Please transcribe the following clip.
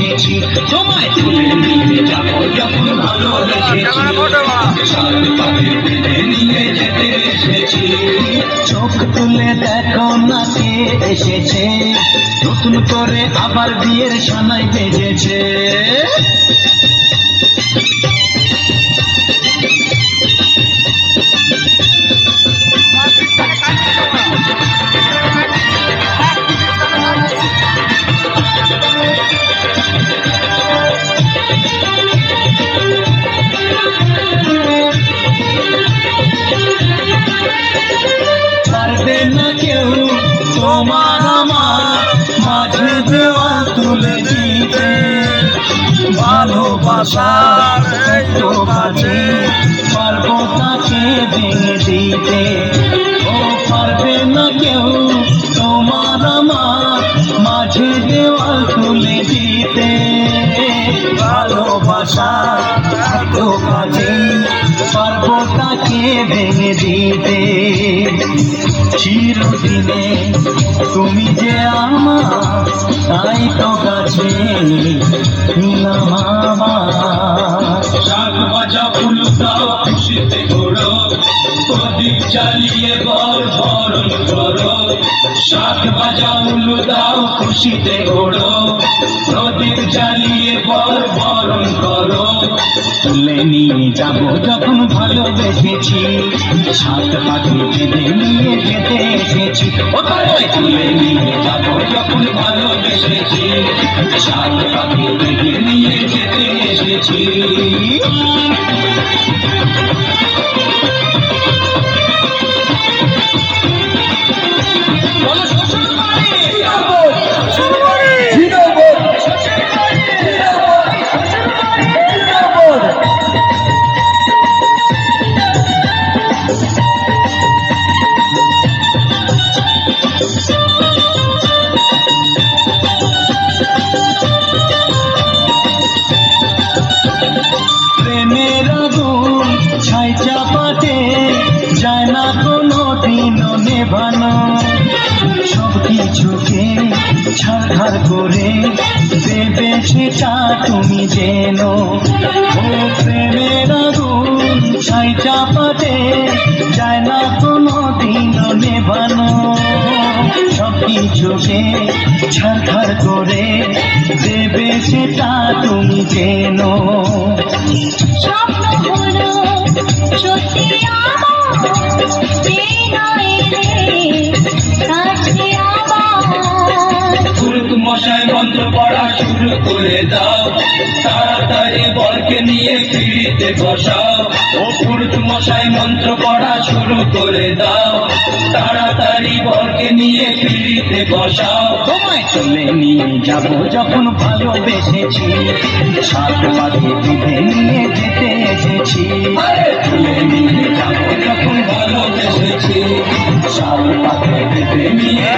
এসেছি, তোমায় তুলে নিয়ে যাবো যখন ভালোবেসেছি, সাত পাকে বেঁধে নিয়ে যেতে এসেছি। চোখ তুলে দেখো না কে এসেছে, নতুন করে আবার বিয়ের সানাই বেজেছে। পারবে না কেউ তোমার আমার মাঝে দেওয়াল তুলে দিতে, ভালোবাসার তো কাছে পারবো তাকে ভেঙে দিতে। ও পারবে না কেউ তোমার আমার মাঝে দেওয়াল তুলে দিতে, ভালোবাসার তো কাছে পারবো তাকে ভেঙে দিতে। চিরদিনে তুমি যে আমার, তাই তো কাছে নিলাম আমার। শাক বাজা ফুল দাও খুশিতে ঘোরো, প্রদীপ জ্বালিয়ে বর বরণ করো। শাক বাজা ফুল দাও খুশিতে ঘোরো, প্রদীপ জ্বালিয়ে বর বরণ করো। তুলে নিয়ে যাবো যখন ভালোবেসেছি, সাত পাখি বেঁধে নিয়ে যেতে এসেছি। ওখানে তুলে নিয়ে যাবো যখন ভালোবেসেছি, সাত পাখি বেঁধে নিয়ে যেতে এসেছি। প্রেমের আগুন ছাই চাপাতে যায় না কোনো দিনও নেভানো, সব কিছুকে ছাড়খাড় করে দেবে সেটা তুমি যেন। ও প্রেমের আগুন ছাই চাপাতে যায় না কোনো দিনও নেভানো, সব কিছুকে ছাড়খাড় করে দেবে সেটা তুমি যেন। স্বপ্ন হলো সত্যি আমার, যে নয় রে কাছে আমার। পুরুত মশাই মন্ত্র পড়া শুরু করে দাও, তাড়াতাড়ি বরকে নিয়ে পিড়িতে বসাও। ও পুরুত মশাই মন্ত্র পড়া শুরু করে দাও, তাড়াতাড়ি বরকে নিয়ে পিড়িতে বসাও। তোমায় তুলে নিয়ে যাবো যখন ভালোবেসেছি, সাত পাখি বেঁধে নিয়ে যেতে এসেছি। তুলে নিয়ে যাবো যখন ভালোবেসেছি, সাত পাখি বেঁধে নিয়ে